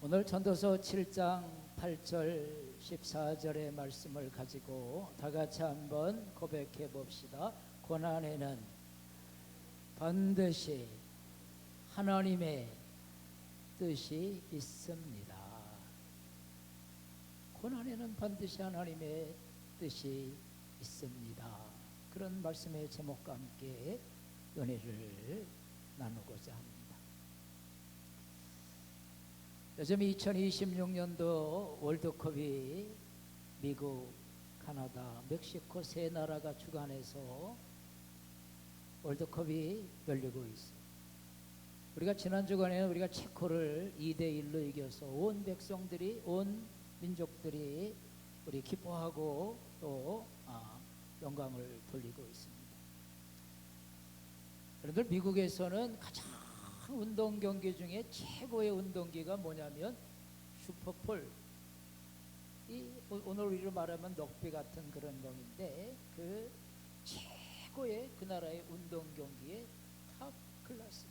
오늘 전도서 7장 8절 14절의 말씀을 가지고 다 같이 한번 고백해 봅시다. 고난에는 반드시 하나님의 뜻이 있습니다. 고난에는 반드시 하나님의 뜻이 있습니다. 그런 말씀의 제목과 함께 은혜를 나누고자 합니다. 요즘 2026년도 월드컵이 미국, 카나다, 멕시코 세 나라가 주관해서 월드컵이 열리고 있어요. 우리가 지난 주간에 우리가 체코를 2대1로 이겨서 온 백성들이, 온 민족들이 우리 기뻐하고 또 영광을 돌리고 있습니다. 그런데 미국에서는 가장 운동 경기 중에 최고의 운동기가 뭐냐면 슈퍼볼, 오늘 우리로 말하면 럭비 같은 그런 놈인데 그 최고의 그 나라의 운동 경기의 탑 클래스죠.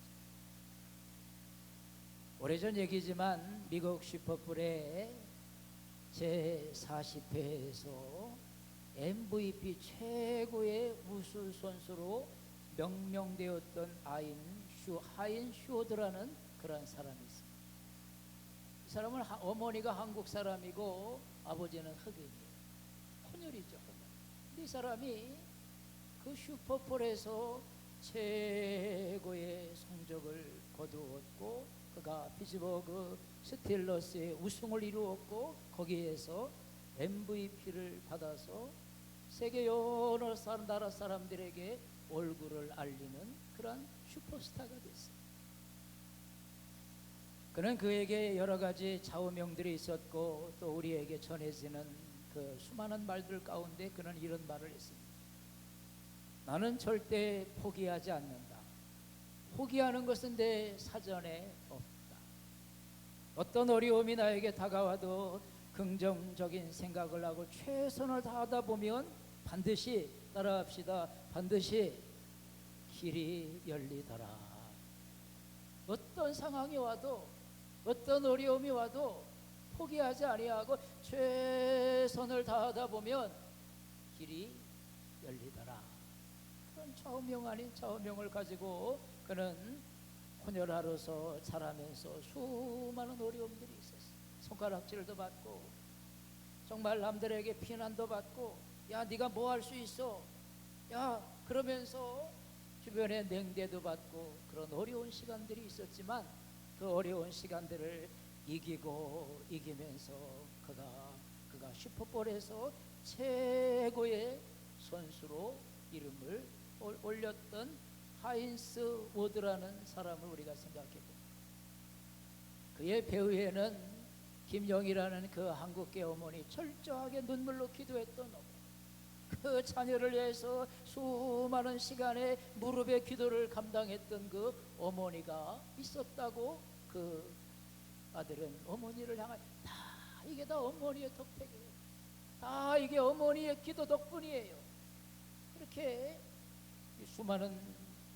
오래전 얘기지만 미국 슈퍼볼의 제40회에서 MVP 최고의 우수 선수로 명명되었던 하인 슈어드라는 그런 사람이 있습니다. 이 사람은 어머니가 한국 사람이고 아버지는 흑인이에요. 혼혈이죠. 근데 이 사람이 그 슈퍼볼에서 최고의 성적을 거두었고 그가 피츠버그 스틸러스의 우승을 이루었고 거기에서 MVP를 받아서 세계 여러 나라 사람들에게 얼굴을 알리는 그런 슈퍼스타가 됐어요. 그는 그에게 여러 가지 좌우명들이 있었고 또 우리에게 전해지는 그 수많은 말들 가운데 그는 이런 말을 했습니다. 나는 절대 포기하지 않는다. 포기하는 것은 내 사전에 없다. 어떤 어려움이 나에게 다가와도 긍정적인 생각을 하고 최선을 다하다 보면 반드시, 따라합시다, 반드시 길이 열리더라. 어떤 상황이 와도 어떤 어려움이 와도 포기하지 아니하고 최선을 다하다 보면 길이 열리더라. 그런 좌우명 아닌 좌우명을 가지고 그는 혼혈아로서 자라면서 수많은 어려움들이 있었어요. 손가락질도 받고 정말 남들에게 비난도 받고 야 네가 뭐 할 수 있어, 야 그러면서 주변에 냉대도 받고 그런 어려운 시간들이 있었지만 그 어려운 시간들을 이기면서 그가 슈퍼볼에서 최고의 선수로 이름을 올렸던 하인스 워드라는 사람을 우리가 생각해 봅니다. 그의 배후에는 김영이라는 그 한국계 어머니, 철저하게 눈물로 기도했던 어머니, 그 자녀를 위해서 수많은 시간에 무릎의 기도를 감당했던 그 어머니가 있었다고 그 아들은 어머니를 향해 다 이게 다 어머니의 덕택이에요. 다 이게 어머니의 기도 덕분이에요. 이렇게 수많은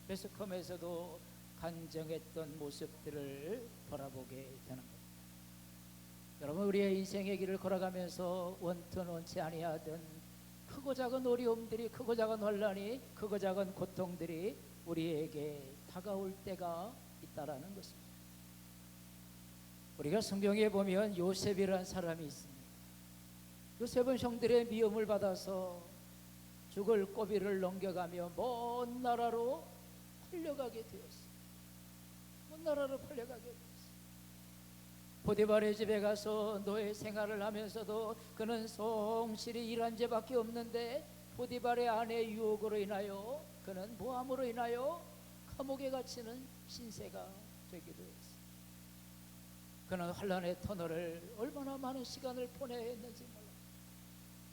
매스컴에서도 간증했던 모습들을 바라보게 되는 겁니다. 여러분, 우리의 인생의 길을 걸어가면서 원튼 원치 아니하던 크고 작은 어려움들이, 크고 작은 혼란이, 크고 작은 고통들이 우리에게 다가올 때가 있다라는 것입니다. 우리가 성경에 보면 요셉이라는 사람이 있습니다. 요셉은 형들의 미움을 받아서 죽을 고비를 넘겨가며 먼 나라로 팔려가게 되었어요. 먼 나라로 팔려가게 되었어요. 보디발의 집에 가서 노예 생활을 하면서도 그는 성실히 일한 죄밖에 없는데 보디발의 아내의 유혹으로 인하여 그는 모함으로 인하여 감옥에 갇히는 신세가 되기도 했어요. 그는 환난의 터널을 얼마나 많은 시간을 보내야 했는지 몰라요.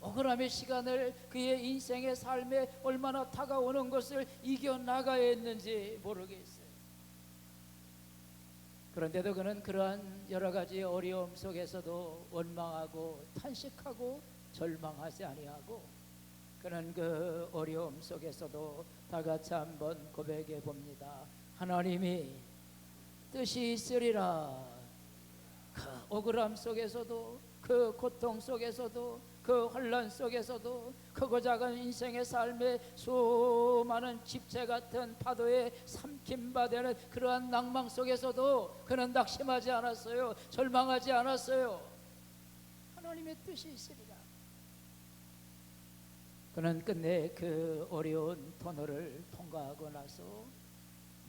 억울함의 시간을, 그의 인생의 삶에 얼마나 다가오는 것을 이겨나가야 했는지 모르겠어요. 그런데도 그는 그러한 여러 가지 어려움 속에서도 원망하고 탄식하고 절망하지 아니하고 그는 그 어려움 속에서도 다 같이 한번 고백해 봅니다. 하나님이 뜻이 있으리라. 그 억울함 속에서도, 그 고통 속에서도, 그 혼란 속에서도, 크고 작은 인생의 삶의 수많은 집체 같은 파도에 삼킴받는 그러한 낭망 속에서도 그는 낙심하지 않았어요. 절망하지 않았어요. 하나님의 뜻이 있으리라. 그는 끝내 그 어려운 터널을 통과하고 나서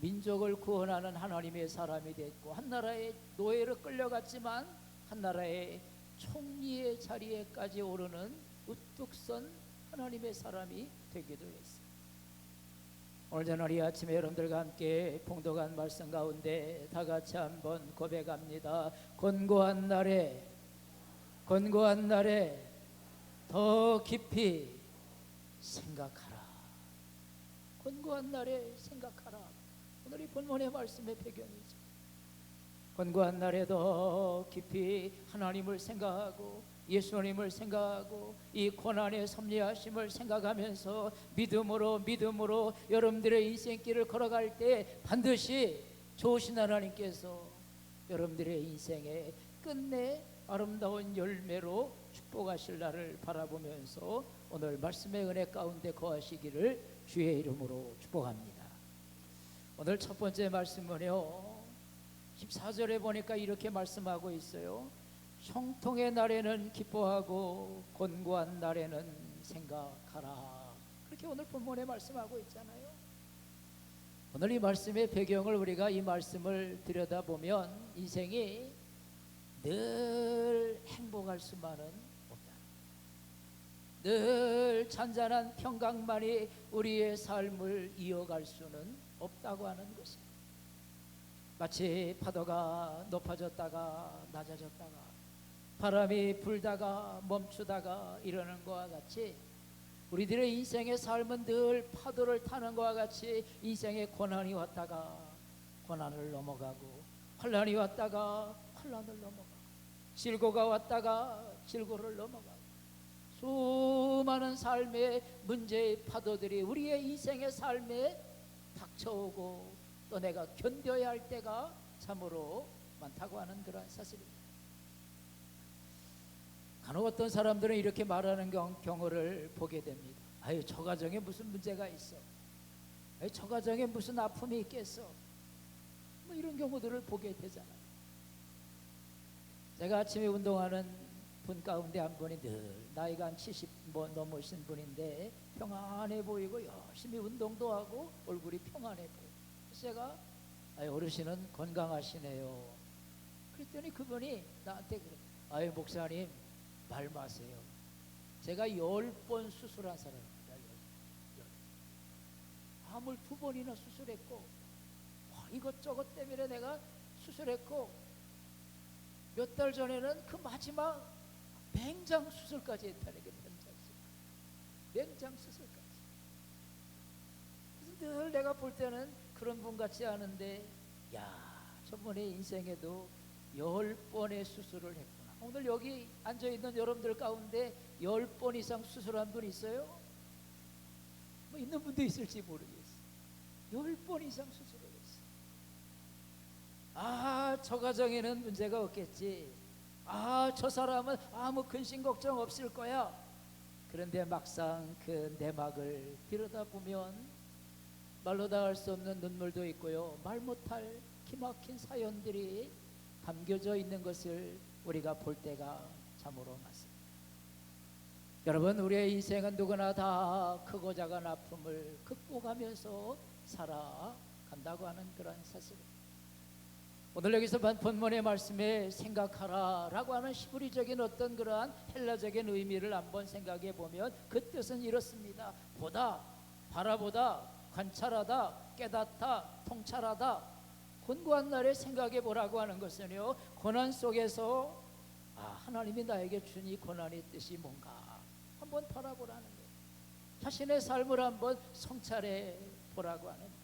민족을 구원하는 하나님의 사람이 됐고, 한 나라의 노예로 끌려갔지만 한 나라의 총리의 자리에까지 오르는 우뚝 선 하나님의 사람이 되기도 했어요. 오늘 저녁 이 아침에 여러분들과 함께 봉독한 말씀 가운데 다 같이 한번 고백합니다. 권고한 날에 더 깊이 생각하라. 권고한 날에 생각하라. 오늘 이 본문의 말씀의 배경이죠. 권고한 날에 더 깊이 하나님을 생각하고 예수님을 생각하고 이 고난의 섭리하심을 생각하면서 믿음으로 여러분들의 인생길을 걸어갈 때 반드시 좋으신 하나님께서 여러분들의 인생에 끝내 아름다운 열매로 축복하실 날을 바라보면서 오늘 말씀의 은혜 가운데 거하시기를 주의 이름으로 축복합니다. 오늘 첫 번째 말씀은요, 14절에 보니까 이렇게 말씀하고 있어요. 형통의 날에는 기뻐하고 곤고한 날에는 생각하라. 그렇게 오늘 본문에 말씀하고 있잖아요. 오늘 이 말씀의 배경을 우리가 이 말씀을 들여다보면 인생이 늘 행복할 수만은 없다. 늘 잔잔한 평강만이 우리의 삶을 이어갈 수는 없다고 하는 것입니다. 마치 파도가 높아졌다가 낮아졌다가 바람이 불다가 멈추다가 이러는 것과 같이 우리들의 인생의 삶은 늘 파도를 타는 것과 같이 인생의 고난이 왔다가 고난을 넘어가고 환난이 왔다가 환난을 넘어가고 질고가 왔다가 질고를 넘어가고 수많은 삶의 문제의 파도들이 우리의 인생의 삶에 닥쳐오고 또 내가 견뎌야 할 때가 참으로 많다고 하는 그런 사실입니다. 간혹 어떤 사람들은 이렇게 말하는 경우를 보게 됩니다. 아유, 저 가정에 무슨 문제가 있어, 아유, 저 가정에 무슨 아픔이 있겠어, 뭐 이런 경우들을 보게 되잖아요. 제가 아침에 운동하는 분 가운데 한 분이 늘 나이가 한 70 넘으신 분인데 평안해 보이고 열심히 운동도 하고 얼굴이 평안해 보여요. 그래서 제가 어르신은 건강하시네요. 그랬더니 그분이 나한테 그래, 아유 목사님 말 마세요. 제가 10번 수술한 사람입니다. 암을 2번이나 수술했고 이것저것 때문에 내가 수술했고 몇 달 전에는 그 마지막 맹장 수술까지 했다는 게 맹장 수술까지. 그래서 늘 내가 볼 때는 그런 분 같지 않은데, 야, 저번에 인생에도 10번의 수술을 했구나. 오늘 여기 앉아있는 여러분들 가운데 10번 이상 수술한 분 있어요? 뭐 있는 분도 있을지 모르겠어요. 10번 이상 수술을 했어요. 아, 저 가정에는 문제가 없겠지. 아, 저 사람은 아무 근심 걱정 없을 거야. 그런데 막상 그 내막을 들여다보면 말로 다 할 수 없는 눈물도 있고요, 말 못할 기막힌 사연들이 담겨져 있는 것을 우리가 볼 때가 참으로 많습니다. 여러분, 우리의 인생은 누구나 다 크고 작은 아픔을 극복하면서 살아간다고 하는 그런 사실입니다. 오늘 여기서 본문의 말씀에 생각하라 라고 하는 히브리적인 어떤 그러한 헬라적인 의미를 한번 생각해 보면 그 뜻은 이렇습니다. 보다, 바라보다, 관찰하다, 깨닫다, 통찰하다. 곤고한 날에 생각해 보라고 하는 것은요, 고난 속에서 하나님이 나에게 준 이 고난의 뜻이 뭔가 한번 바라보라는 거예요. 자신의 삶을 한번 성찰해 보라고 하는 거예요.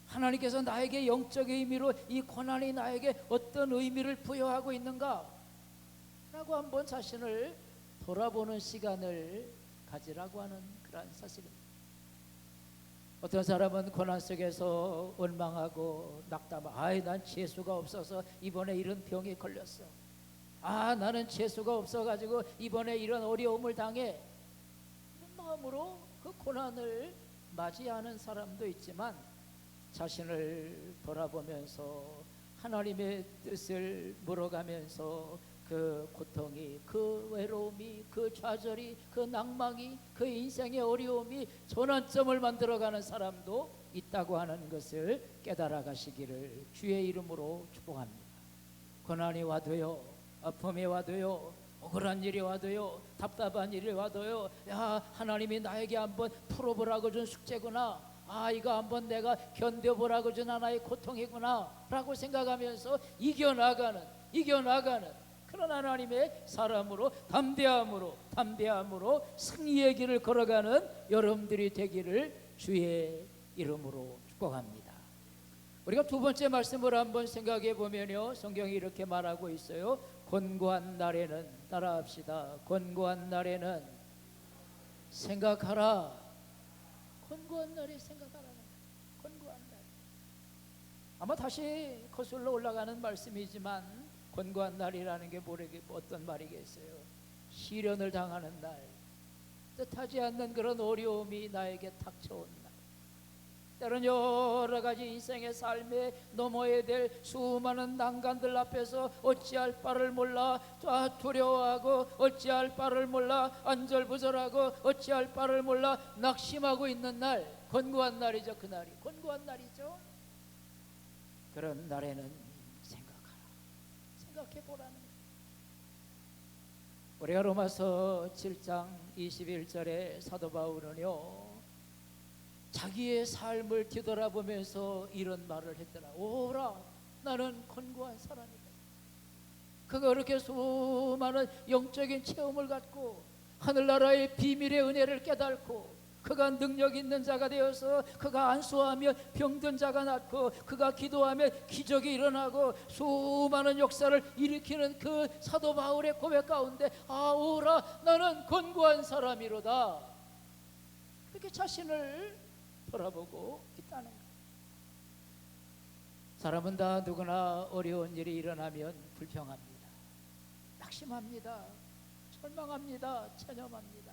하나님께서 나에게 영적 의미로 이 고난이 나에게 어떤 의미를 부여하고 있는가 라고 한번 자신을 돌아보는 시간을 가지라고 하는 그런 사실입니다. 어떤 사람은 고난 속에서 원망하고 낙담하고, 아이 난 재수가 없어서 이번에 이런 병에 걸렸어. 아 나는 재수가 없어가지고 이번에 이런 어려움을 당해. 이런 마음으로 그 고난을 맞이하는 사람도 있지만, 자신을 돌아보면서 하나님의 뜻을 물어가면서 그 고통이, 그 외로움이, 그 좌절이, 그 낭망이, 그 인생의 어려움이 전환점을 만들어가는 사람도 있다고 하는 것을 깨달아 가시기를 주의 이름으로 축복합니다. 고난이 와도요, 아픔이 와도요, 억울한 일이 와도요, 답답한 일이 와도요, 야 하나님이 나에게 한번 풀어보라고 준 숙제구나, 아 이거 한번 내가 견뎌보라고 준 하나의 고통이구나 라고 생각하면서 이겨나가는 그런 하나님의 사람으로 담대함으로 승리의 길을 걸어가는 여러분들이 되기를 주의 이름으로 축복합니다. 우리가 두 번째 말씀을 한번 생각해 보면요, 성경이 이렇게 말하고 있어요. 곤고한 날에는, 따라합시다. 곤고한 날에는 생각하라. 곤고한 날에 생각하라. 곤고한 날. 아마 다시 거슬러 올라가는 말씀이지만, 곤고한 날이라는 게 어떤 말이겠어요? 시련을 당하는 날, 뜻하지 않는 그런 어려움이 나에게 닥쳐온 날, 때론 여러 가지 인생의 삶에 넘어야 될 수많은 난간들 앞에서 어찌할 바를 몰라 두려워하고, 어찌할 바를 몰라 안절부절하고, 어찌할 바를 몰라 낙심하고 있는 날, 곤고한 날이죠. 그 날이 곤고한 날이죠. 그런 날에는 생각해보라는 거예요. 우리가 로마서 7장 21절에 사도 바울은요, 자기의 삶을 뒤돌아보면서 이런 말을 했더라. 오라 나는 곤고한 사람이다. 그가 그렇게 수많은 영적인 체험을 갖고 하늘나라의 비밀의 은혜를 깨닫고, 그가 능력 있는 자가 되어서 그가 안수하며 병든 자가 낫고, 그가 기도하며 기적이 일어나고 수많은 역사를 일으키는 그 사도 바울의 고백 가운데, 아 오라 나는 곤고한 사람이로다, 그렇게 자신을 돌아보고 있다는 거예요. 사람은 다 누구나 어려운 일이 일어나면 불평합니다, 낙심합니다, 절망합니다, 체념합니다.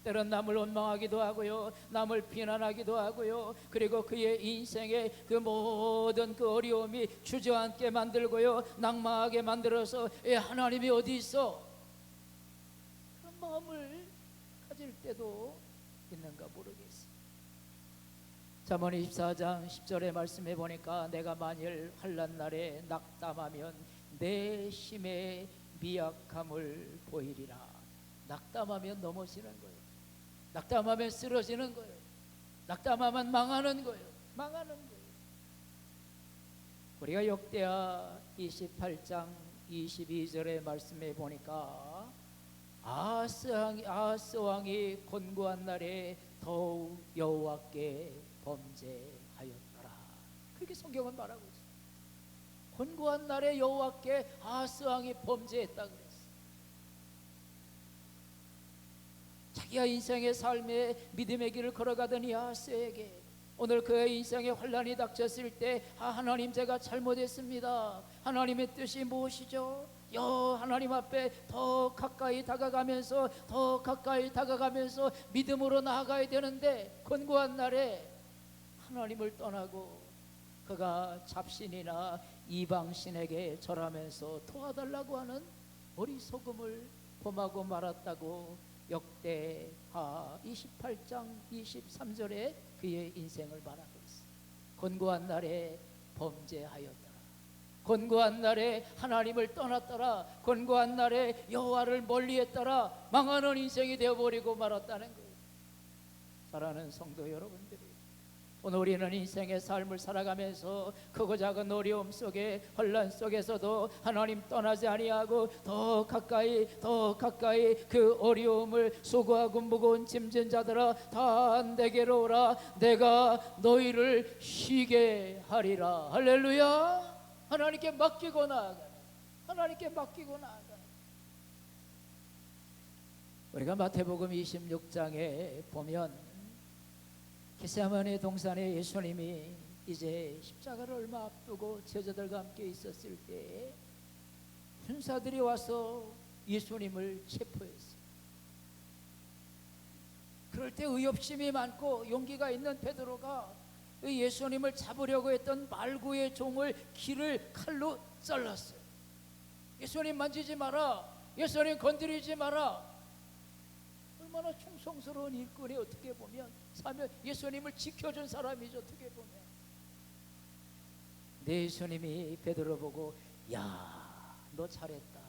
때론 남을 원망하기도 하고요, 남을 비난하기도 하고요, 그리고 그의 인생의 그 모든 그 어려움이 주저앉게 만들고요, 낭망하게 만들어서 하나님이 어디 있어? 그런 마음을 가질 때도 있는가 모르겠어요. 잠언 24장 10절의 말씀해 보니까, 내가 만일 환난 날에 낙담하면 내 힘의 미약함을 보이리라. 낙담하면 넘어지는 거예요. 낙담하면 쓰러지는 거예요. 낙담하면 망하는 거예요. 우리가 역대하 28장 22절의 말씀에 보니까, 아하스 왕이 곤고한 날에 더욱 여호와께 범죄하였더라. 그렇게 성경은 말하고 있어요. 곤고한 날에 여호와께 아하스 왕이 범죄했다 그랬어요. 자기가 인생의 삶에 믿음의 길을 걸어가던 이 아하스에게 오늘 그의 인생에 환난이 닥쳤을 때, 하나님 제가 잘못했습니다. 하나님의 뜻이 무엇이죠? 하나님 앞에 더 가까이 다가가면서 믿음으로 나아가야 되는데, 곤고한 날에 하나님을 떠나고 그가 잡신이나 이방신에게 절하면서 도와달라고 하는 어리석음을 범하고 말았다고 역대하 28장 23절에 그의 인생을 말하고 있습니다. 곤고한 날에 범죄하였더라. 곤고한 날에 하나님을 떠났더라. 곤고한 날에 여호와를 멀리했더라. 망하는 인생이 되어버리고 말았다는 거예요. 사랑하는 성도 여러분들이, 오늘 우리는 인생의 삶을 살아가면서 크고 작은 어려움 속에, 혼란 속에서도 하나님 떠나지 아니하고 더 가까이 그 어려움을 수고하고 무거운 짐진 자들아 다 내게로 오라. 내가 너희를 쉬게 하리라. 할렐루야. 하나님께 맡기고 나아가라. 우리가 마태복음 26장에 보면 겟세마네 동산에 예수님이 이제 십자가를 얼마 앞두고 제자들과 함께 있었을 때 군사들이 와서 예수님을 체포했어요. 그럴 때 의협심이 많고 용기가 있는 베드로가 예수님을 잡으려고 했던 말구의 종을 길을 칼로 잘랐어요. 예수님 만지지 마라, 예수님 건드리지 마라. 얼마나 충성스러운 일꾼이, 어떻게 보면 사면 예수님을 지켜준 사람이죠. 어떻게 보면 내 예수님이 베드로 보고 야, 너 잘했다.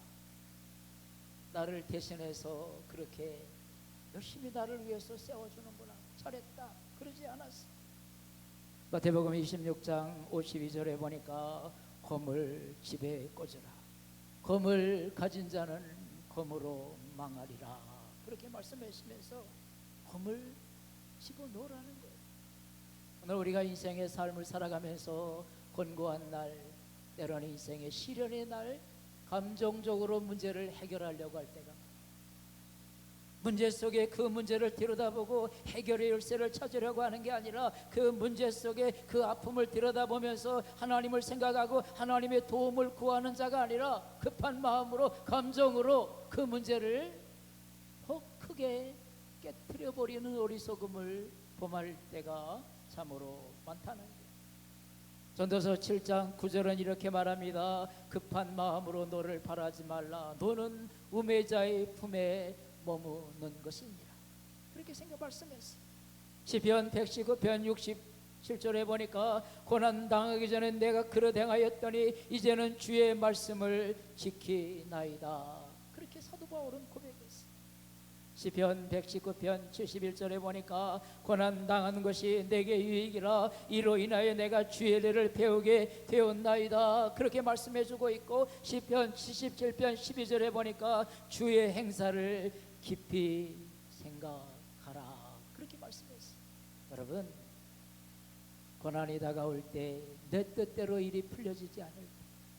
나를 대신해서 그렇게 열심히 나를 위해서 세워주는구나. 잘했다. 그러지 않았어. 마태복음 26장 52절에 보니까 검을 집에 꽂으라. 검을 가진 자는 검으로 망하리라. 그렇게 말씀하시면서 검을 집어넣으라는 거예요. 오늘 우리가 인생의 삶을 살아가면서 곤고한 날, 때로는 인생의 시련의 날, 감정적으로 문제를 해결하려고 할 때가, 문제 속에 그 문제를 들여다보고 해결의 열쇠를 찾으려고 하는 게 아니라 그 문제 속에 그 아픔을 들여다보면서 하나님을 생각하고 하나님의 도움을 구하는 자가 아니라 급한 마음으로, 감정으로 그 문제를 더 크게 깨트려 버리는 어리석음을 범할 때가 참으로 많다는 거예요. 전도서 7장 9절은 이렇게 말합니다. 급한 마음으로 너를 바라지 말라. 너는 우매자의 품에 머무는 것이니라. 그렇게 생각 말씀했어요. 시편 119편 67절에 보니까 고난 당하기 전에 내가 그릇 행하였더니 이제는 주의 말씀을 지키나이다. 그렇게 사도 바울은 고백했어요. 시편 119편 71절에 보니까 고난 당하는 것이 내게 유익이라 이로 인하여 내가 주의 일을 배우게 되었나이다. 그렇게 말씀해주고 있고, 시편 77편 12절에 보니까 주의 행사를 깊이 생각하라. 그렇게 말씀했어요. 여러분, 고난이 다가올 때 내 뜻대로 일이 풀려지지 않을 때,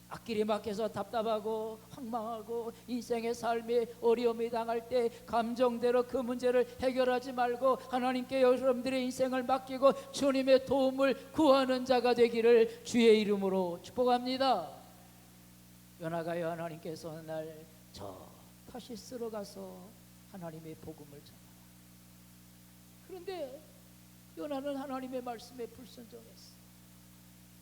앞길이 막혀서 답답하고 황망하고 인생의 삶에 어려움이 당할 때 감정대로 그 문제를 해결하지 말고 하나님께 여러분들의 인생을 맡기고 주님의 도움을 구하는 자가 되기를 주의 이름으로 축복합니다. 요나가요, 하나님께서 어느 날 저 타시스로 가서 하나님의 복음을 전하라. 그런데 요나는 하나님의 말씀에 불순종했어.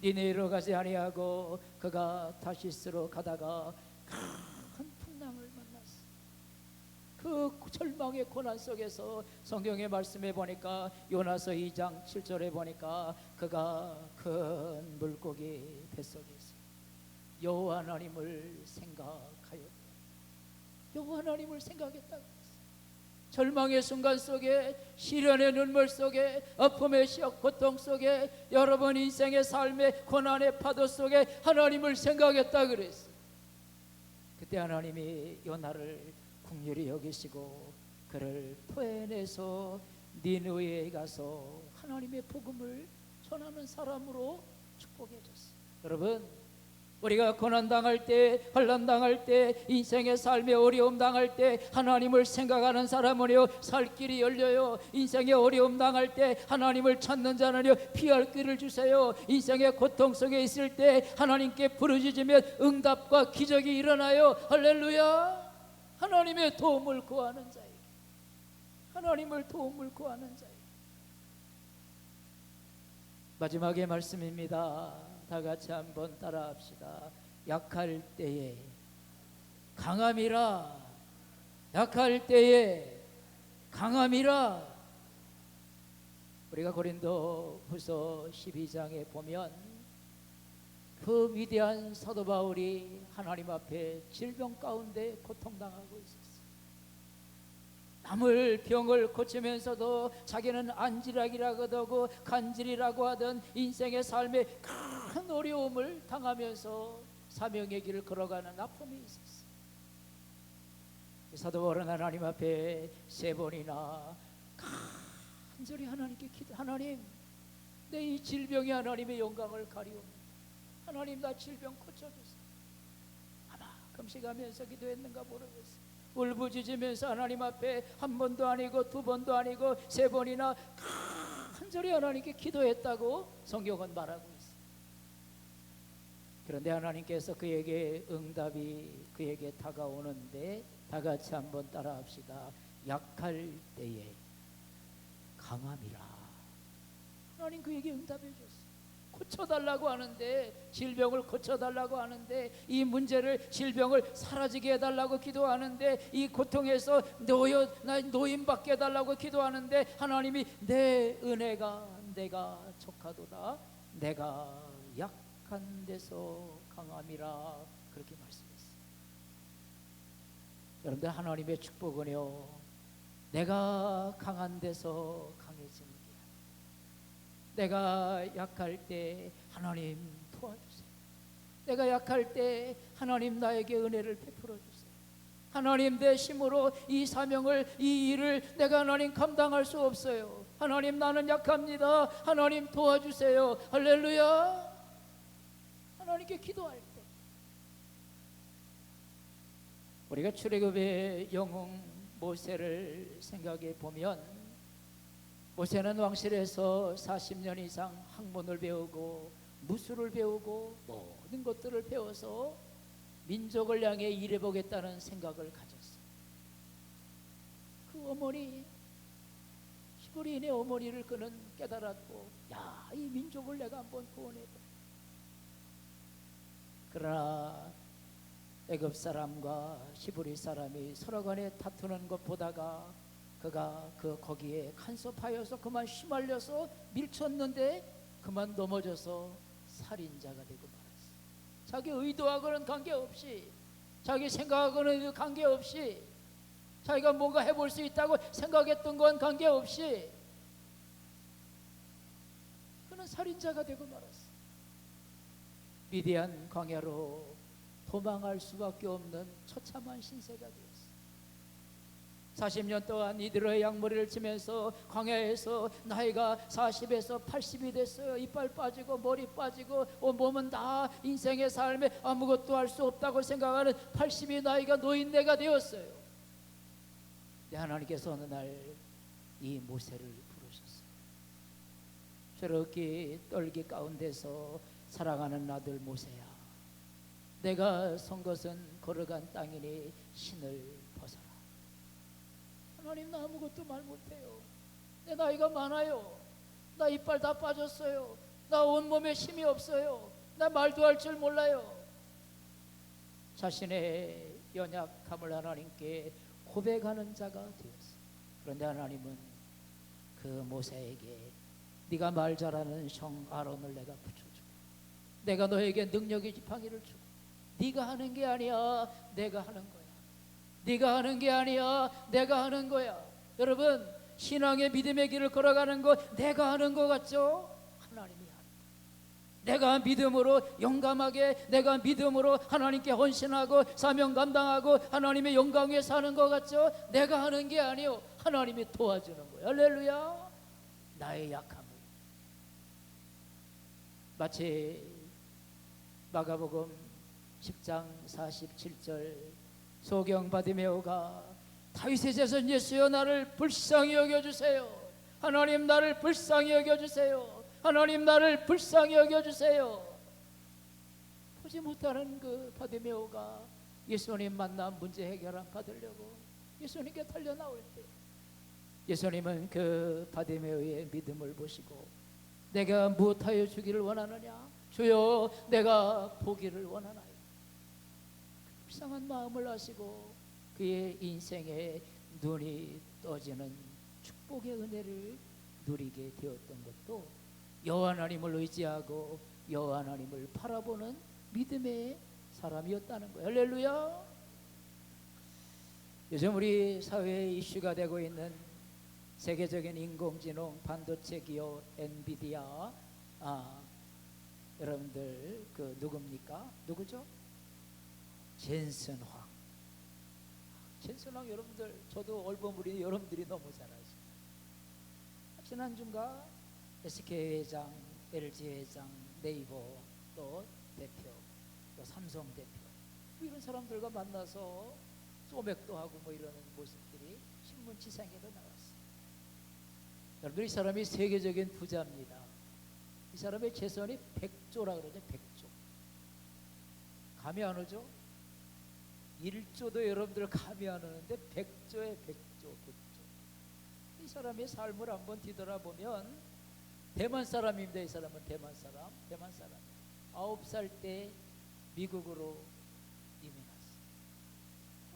니네로 가지 아니하고 그가 타시스로 가다가 큰 풍랑을 만났어. 그 절망의 고난 속에서 성경의 말씀에 보니까 요나서 2장 7절에 보니까 그가 큰 물고기 뱃속에서 여호와 하나님을 생각하였다. 여호와 하나님을 생각했다. 절망의 순간 속에, 시련의 눈물 속에, 아픔의 고통 속에, 여러분 인생의 삶의 고난의 파도 속에 하나님을 생각했다 그랬어요. 그때 하나님이 요나를 긍휼히 여기시고 그를 토해내서 니느웨에 가서 하나님의 복음을 전하는 사람으로 축복해 줬어요. 여러분, 우리가 고난당할 때, 환난당할 때, 인생의 삶에 어려움 당할 때 하나님을 생각하는 사람은요 살 길이 열려요. 인생의 어려움 당할 때 하나님을 찾는 자는요 피할 길을 주세요. 인생의 고통 속에 있을 때 하나님께 부르짖으면 응답과 기적이 일어나요. 할렐루야. 하나님의 도움을 구하는 자에게, 하나님을 도움을 구하는 자에게. 마지막의 말씀입니다. 다 같이 한번 따라합시다. 약할 때에 강함이라. 약할 때에 강함이라. 우리가 고린도후서 12장에 보면 그 위대한 사도 바울이 하나님 앞에 질병 가운데 고통당하고 있었어요. 남을 병을 고치면서도 자기는 안질락이라고 하고 간질이라고 하던 인생의 삶에 큰 어려움을 당하면서 사명의 길을 걸어가는 아픔이 있었어요. 사도 바울은 하나님 앞에 3번이나 간절히 하나님께 기도, 하나님, 내 이 질병이 하나님의 영광을 가리옵니다. 하나님, 나 질병 고쳐주세요. 아마 금식하면서 기도했는가 모르겠어요. 울부짖으면서 하나님 앞에 1번도 아니고 2번도 아니고 3번이나 간절히 하나님께 기도했다고 성경은 말하고 있어요. 그런데 하나님께서 그에게 응답이 그에게 다가오는데 다 같이 한번 따라합시다. 약할 때에 강함이라. 하나님 그에게 응답해 줬어요. 고쳐달라고 하는데, 질병을 고쳐달라고 하는데, 이 문제를, 질병을 사라지게 해달라고 기도하는데, 이 고통에서 노임받게 해달라고 기도하는데, 하나님이 내 은혜가 내가 족하도다, 내가 약한 데서 강함이라, 그렇게 말씀했어요. 여러분들, 하나님의 축복은요, 내가 강한 데서 강해지는 게, 내가 약할 때 하나님 도와주세요. 내가 약할 때 하나님 나에게 은혜를 베풀어 주세요. 하나님 내 힘으로 이 사명을, 이 일을 내가 하나님 감당할 수 없어요. 하나님 나는 약합니다. 하나님 도와주세요. 할렐루야. 하나님께 기도할 때 우리가 출애굽의 영웅 모세를 생각해 보면, 모세는 왕실에서 40년 이상 학문을 배우고 무술을 배우고 모든 것들을 배워서 민족을 향해 일해보겠다는 생각을 가졌어요. 그 어머니, 히브리인의 어머니를 그는 깨달았고, 야, 이 민족을 내가 한번 구원해보자. 그러나 애굽 사람과 히브리 사람이 서로 간에 다투는 것 보다가 그가 거기에 간섭하여서 그만 휘말려서 밀쳤는데 그만 넘어져서 살인자가 되고 말았어요. 자기 의도하고는 관계없이, 자기 생각하고는 관계없이, 자기가 뭔가 해볼 수 있다고 생각했던 건 관계없이 그는 살인자가 되고 말았어요. 미디안 광야로 도망할 수밖에 없는 처참한 신세가 되었어요. 40년 동안 이들의 양머리를 치면서 광야에서 나이가 40에서 80이 됐어요. 이빨 빠지고 머리 빠지고 몸은 다 인생의 삶에 아무것도 할 수 없다고 생각하는 80이 나이가 노인네가 되었어요. 하나님께서 어느 날 이 모세를 부르셨어요. 저렇게 떨기 가운데서 사랑하는 아들 모세야, 내가 선 것은 걸어간 땅이니 신을 벗어라. 하나님, 나 아무것도 말 못해요. 내 나이가 많아요. 나 이빨 다 빠졌어요. 나 온몸에 힘이 없어요. 나 말도 할 줄 몰라요. 자신의 연약함을 하나님께 고백하는 자가 되었어요. 그런데 하나님은 그 모세에게 네가 말 잘하는 형 아론을 내가 붙여주고, 내가 너에게 능력의 지팡이를 주고, 네가 하는 게 아니야, 내가 하는 거야. 네가 하는 게 아니야, 내가 하는 거야. 여러분, 신앙의 믿음의 길을 걸어가는 거 내가 하는 거 같죠? 하나님이 한다. 내가 믿음으로 용감하게, 내가 믿음으로 하나님께 헌신하고 사명 감당하고 하나님의 영광 위에 사는 거 같죠? 내가 하는 게 아니요, 하나님이 도와주는 거예요. 할렐루야. 나의 약함을, 마치 마가복음 10장 47절 소경 바디메오가 다윗의 자손 예수여 나를 불쌍히 여겨주세요. 하나님 나를 불쌍히 여겨주세요. 하나님 나를 불쌍히 여겨주세요. 보지 못하는 그 바디메오가 예수님 만나 문제 해결을 받으려고 예수님께 달려나올 때, 예수님은 그 바디메오의 믿음을 보시고 내가 무엇하여 주기를 원하느냐? 주여, 내가 보기를 원하나요? 불쌍한 마음을 하시고 그의 인생에 눈이 떠지는 축복의 은혜를 누리게 되었던 것도 여호와 하나님을 의지하고 여호와 하나님을 바라보는 믿음의 사람이었다는 거예요. 할렐루야. 요즘 우리 사회에 이슈가 되고 있는 세계적인 인공지능 반도체 기업 엔비디아, 여러분들 그 누굽니까? 누구죠? 젠슨 황. 젠슨 황 여러분들, 저도 얼버무리는 여러분들이 너무 잘 아시죠. 지난주인가 SK 회장, LG 회장, 네이버 또 대표, 또 삼성 대표, 이런 사람들과 만나서 소맥도 하고 이러는 모습들이 신문 지상에도 나왔어요. 여러분들, 이 사람이 세계적인 부자입니다. 이 사람의 재산이 100조라 그러죠. 100조. 감이 안 오죠? 1조도 여러분들 감이 안 오는데 100조에 100조, 100조. 이 사람의 삶을 한번 뒤돌아보면 대만 사람입니다. 이 사람은 대만 사람. 9살 때 미국으로 이민했어요.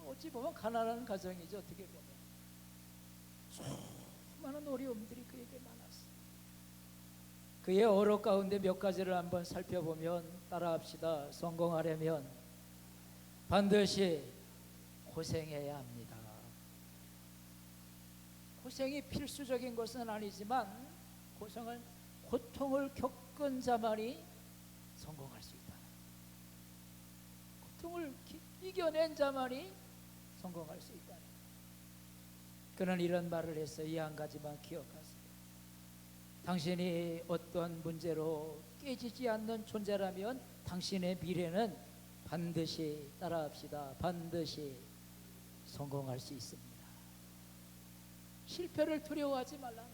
어찌 보면 가난한 가정이죠. 어떻게 보면 수많은 어려움들이 그에게 많았어요. 그의 어려 가운데 몇 가지를 한번 살펴보면, 따라합시다. 성공하려면 반드시 고생해야 합니다. 고생이 필수적인 것은 아니지만 고통을 겪은 자만이 성공할 수 있다. 고통을 이겨낸 자만이 성공할 수 있다. 그는 이런 말을 했어요. 이 한 가지만 기억하세요. 당신이 어떤 문제로 깨지지 않는 존재라면 당신의 미래는 반드시, 따라합시다, 반드시 성공할 수 있습니다. 실패를 두려워하지 말라.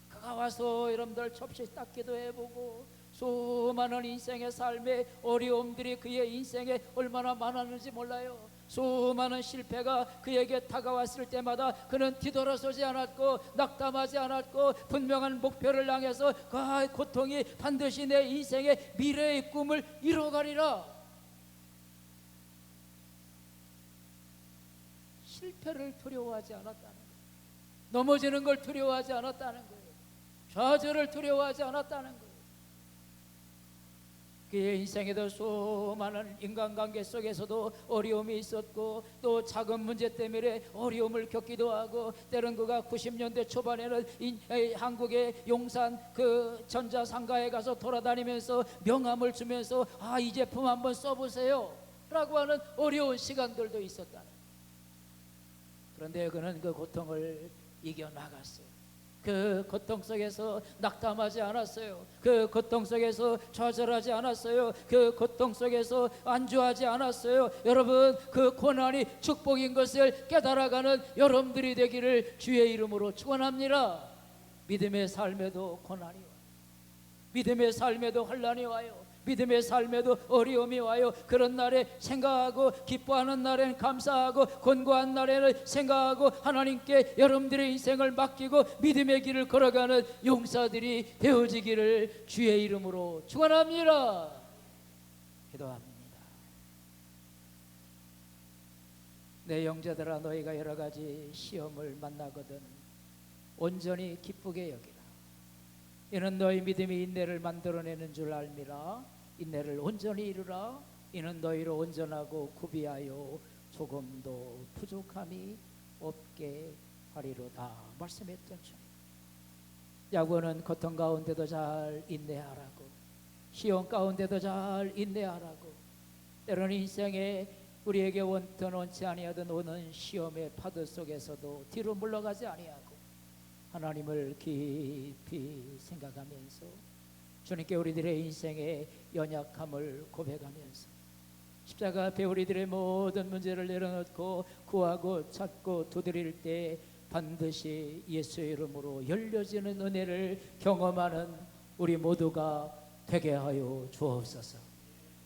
그가 와서 여러분들 접시 닦기도 해보고 수많은 인생의 삶의 어려움들이 그의 인생에 얼마나 많았는지 몰라요. 수많은 실패가 그에게 다가왔을 때마다 그는 뒤돌아서지 않았고 낙담하지 않았고 분명한 목표를 향해서 그 고통이 반드시 내 인생의 미래의 꿈을 이뤄가리라. 실패를 두려워하지 않았다는 거예요. 넘어지는 걸 두려워하지 않았다는 거예요. 좌절을 두려워하지 않았다는 거예요. 그의 인생에도 수많은 인간관계 속에서도 어려움이 있었고 또 작은 문제 때문에 어려움을 겪기도 하고, 때론 그가 90년대 초반에는 한국의 용산 그 전자상가에 가서 돌아다니면서 명함을 주면서 이 제품 한번 써보세요 라고 하는 어려운 시간들도 있었다. 그런데 그는 그 고통을 이겨나갔어요. 그 고통 속에서 낙담하지 않았어요. 그 고통 속에서 좌절하지 않았어요. 그 고통 속에서 안주하지 않았어요. 여러분, 그 고난이 축복인 것을 깨달아가는 여러분들이 되기를 주의 이름으로 축원합니다. 믿음의 삶에도 고난이 와요. 믿음의 삶에도 환난이 와요. 믿음의 삶에도 어려움이 와요. 그런 날에 생각하고, 기뻐하는 날에는 감사하고, 곤고한 날에는 생각하고 하나님께 여러분들의 인생을 맡기고 믿음의 길을 걸어가는 용사들이 되어지기를 주의 이름으로 축원합니다. 기도합니다. 내 형제들아, 너희가 여러 가지 시험을 만나거든 온전히 기쁘게 여기라. 이는 너희 믿음이 인내를 만들어내는 줄 알미라. 인내를 온전히 이루라. 이는 너희로 온전하고 구비하여 조금도 부족함이 없게 하리로다. 말씀했던 주님, 야고는 고통 가운데도 잘 인내하라고, 시험 가운데도 잘 인내하라고, 때로는 인생에 우리에게 원ton 원치 아니하던 오는 시험의 파도 속에서도 뒤로 물러가지 아니하고 하나님을 깊이 생각하면서 주님께 우리들의 인생의 연약함을 고백하면서 십자가 앞에 우리들의 모든 문제를 내려놓고 구하고 찾고 두드릴 때 반드시 예수의 이름으로 열려지는 은혜를 경험하는 우리 모두가 되게 하여 주옵소서.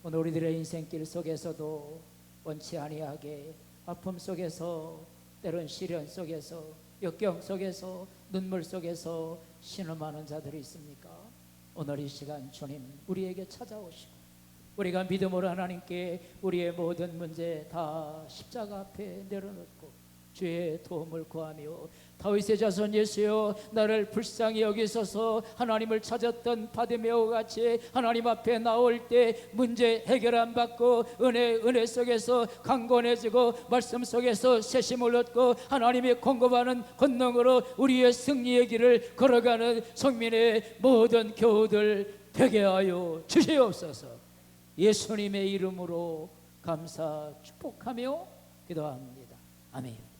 오늘 우리들의 인생길 속에서도 원치 아니하게 아픔 속에서, 때론 시련 속에서, 역경 속에서, 눈물 속에서 신음하는 자들이 있습니까? 오늘 이 시간 주님 우리에게 찾아오시고 우리가 믿음으로 하나님께 우리의 모든 문제 다 십자가 앞에 내려놓고 주의 도움을 구하며, 다윗의 자손 예수여, 나를 불쌍히 여기소서. 하나님을 찾았던 바디메오 같이 하나님 앞에 나올 때 문제 해결 안 받고 은혜 속에서 강건해지고 말씀 속에서 세심을 얻고 하나님의 공급하는 권능으로 우리의 승리의 길을 걸어가는 성민의 모든 교우들 되게 하여 주시옵소서. 예수님의 이름으로 감사 축복하며 기도합니다. 아멘.